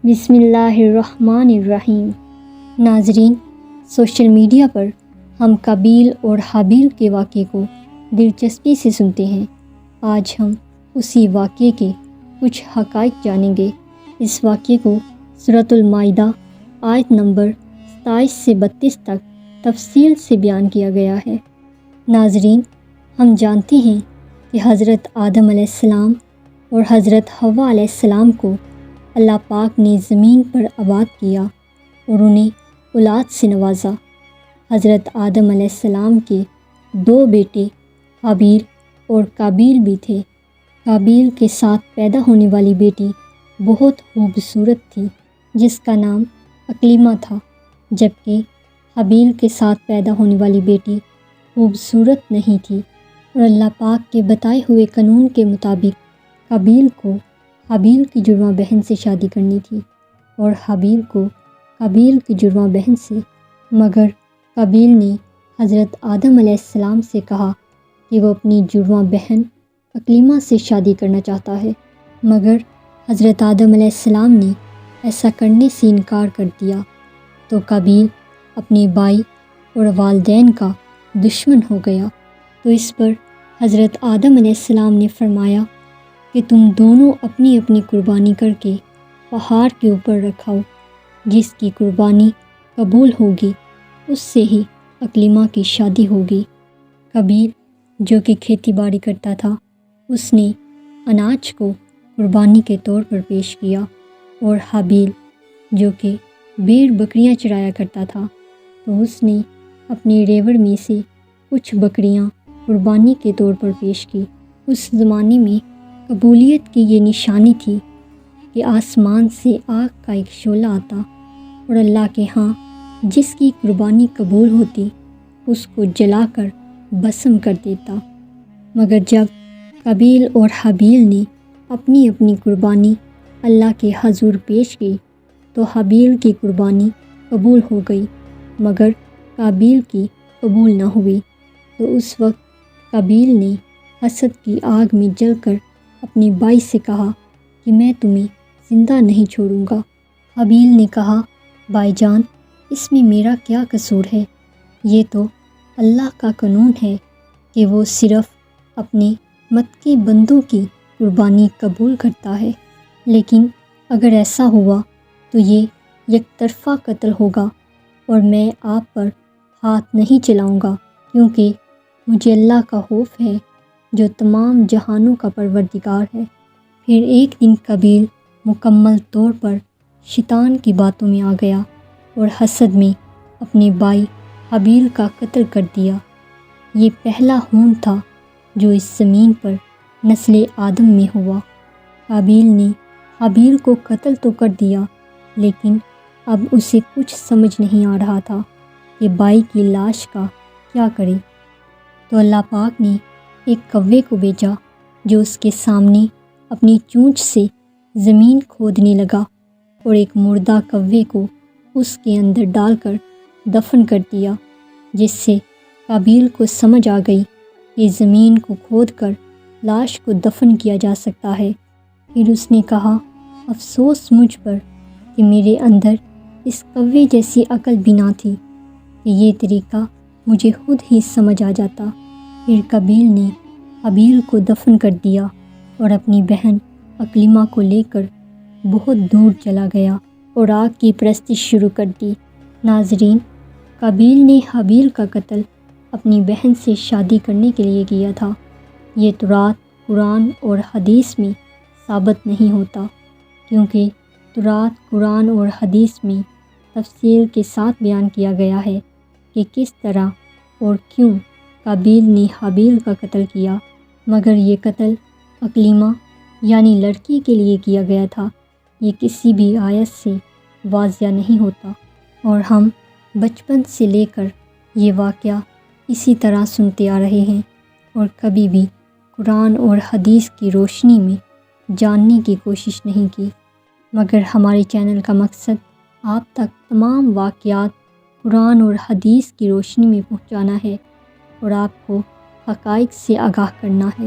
بسم اللہ الرحمن الرحیم۔ ناظرین، سوشل میڈیا پر ہم قابیل اور حابیل کے واقعے کو دلچسپی سے سنتے ہیں۔ آج ہم اسی واقعے کے کچھ حقائق جانیں گے۔ اس واقعے کو سورۃ المائدہ آیت نمبر 27 سے 32 تک تفصیل سے بیان کیا گیا ہے۔ ناظرین، ہم جانتے ہیں کہ حضرت آدم علیہ السلام اور حضرت حوا علیہ السلام کو اللہ پاک نے زمین پر آباد کیا اور انہیں اولاد سے نوازا۔ حضرت آدم علیہ السلام کے 2 بیٹے حابیل اور قابیل بھی تھے۔ قابیل کے ساتھ پیدا ہونے والی بیٹی بہت خوبصورت تھی جس کا نام اکلیمہ تھا، جبکہ حابیل کے ساتھ پیدا ہونے والی بیٹی خوبصورت نہیں تھی، اور اللہ پاک کے بتائے ہوئے قانون کے مطابق قابیل کو حابیل کی جڑواں بہن سے شادی کرنی تھی اور حابیل کو قابیل کی جڑواں بہن سے، مگر قابیل نے حضرت آدم علیہ السلام سے کہا کہ وہ اپنی جڑواں بہن اکلیمہ سے شادی کرنا چاہتا ہے، مگر حضرت آدم علیہ السلام نے ایسا کرنے سے انکار کر دیا تو قابیل اپنے بھائی اور والدین کا دشمن ہو گیا۔ تو اس پر حضرت آدم علیہ السلام نے فرمایا کہ تم دونوں اپنی اپنی قربانی کر کے پہاڑ کے اوپر رکھاؤ، جس کی قربانی قبول ہوگی اس سے ہی اکلیمہ کی شادی ہوگی۔ قابیل جو کہ کھیتی باڑی کرتا تھا، اس نے اناج کو قربانی کے طور پر پیش کیا، اور حابیل جو کہ بھیڑ بکریاں چرایا کرتا تھا، تو اس نے اپنے ریوڑ میں سے کچھ بکریاں قربانی کے طور پر پیش کی۔ اس زمانے میں قبولیت کی یہ نشانی تھی کہ آسمان سے آگ کا ایک شعلہ آتا اور اللہ کے ہاں جس کی قربانی قبول ہوتی اس کو جلا کر بھسم کر دیتا۔ مگر جب قابیل اور حابیل نے اپنی اپنی قربانی اللہ کے حضور پیش کی تو حابیل کی قربانی قبول ہو گئی، مگر قابیل کی قبول نہ ہوئی۔ تو اس وقت قابیل نے حسد کی آگ میں جل کر اپنے بھائی سے کہا کہ میں تمہیں زندہ نہیں چھوڑوں گا۔ حابیل نے کہا، بھائی جان، اس میں میرا کیا قصور ہے؟ یہ تو اللہ کا قانون ہے کہ وہ صرف اپنے متقی بندوں کی قربانی قبول کرتا ہے، لیکن اگر ایسا ہوا تو یہ یک طرفہ قتل ہوگا اور میں آپ پر ہاتھ نہیں چلاؤں گا، کیونکہ مجھے اللہ کا خوف ہے جو تمام جہانوں کا پروردگار ہے۔ پھر ایک دن قابیل مکمل طور پر شیطان کی باتوں میں آ گیا اور حسد میں اپنے بھائی حابیل کا قتل کر دیا۔ یہ پہلا خون تھا جو اس زمین پر نسل آدم میں ہوا۔ قابیل نے حابیل کو قتل تو کر دیا، لیکن اب اسے کچھ سمجھ نہیں آ رہا تھا کہ بھائی کی لاش کا کیا کرے۔ تو اللہ پاک نے ایک کوے کو بھیجا جو اس کے سامنے اپنی چونچ سے زمین کھودنے لگا اور ایک مردہ کوے کو اس کے اندر ڈال کر دفن کر دیا، جس سے قابیل کو سمجھ آ گئی کہ زمین کو کھود کر لاش کو دفن کیا جا سکتا ہے۔ پھر اس نے کہا، افسوس مجھ پر کہ میرے اندر اس کوے جیسی عقل بھی نہ تھی کہ یہ طریقہ مجھے خود ہی سمجھ آ جاتا۔ پھر قابیل نے حابیل کو دفن کر دیا اور اپنی بہن اکلیمہ کو لے کر بہت دور چلا گیا اور آگ کی پرستش شروع کر دی۔ ناظرین، قابیل نے حابیل کا قتل اپنی بہن سے شادی کرنے کے لیے کیا تھا۔ یہ تورات، قرآن اور حدیث میں ثابت نہیں ہوتا، کیونکہ تورات، قرآن اور حدیث میں تفصیل کے ساتھ بیان کیا گیا ہے کہ کس طرح اور کیوں قابیل نے حابیل کا قتل کیا، مگر یہ قتل اکلیمہ یعنی لڑکی کے لیے کیا گیا تھا، یہ کسی بھی آیت سے واضح نہیں ہوتا، اور ہم بچپن سے لے کر یہ واقعہ اسی طرح سنتے آ رہے ہیں اور کبھی بھی قرآن اور حدیث کی روشنی میں جاننے کی کوشش نہیں کی، مگر ہمارے چینل کا مقصد آپ تک تمام واقعات قرآن اور حدیث کی روشنی میں پہنچانا ہے اور آپ کو حقائق سے آگاہ کرنا ہے۔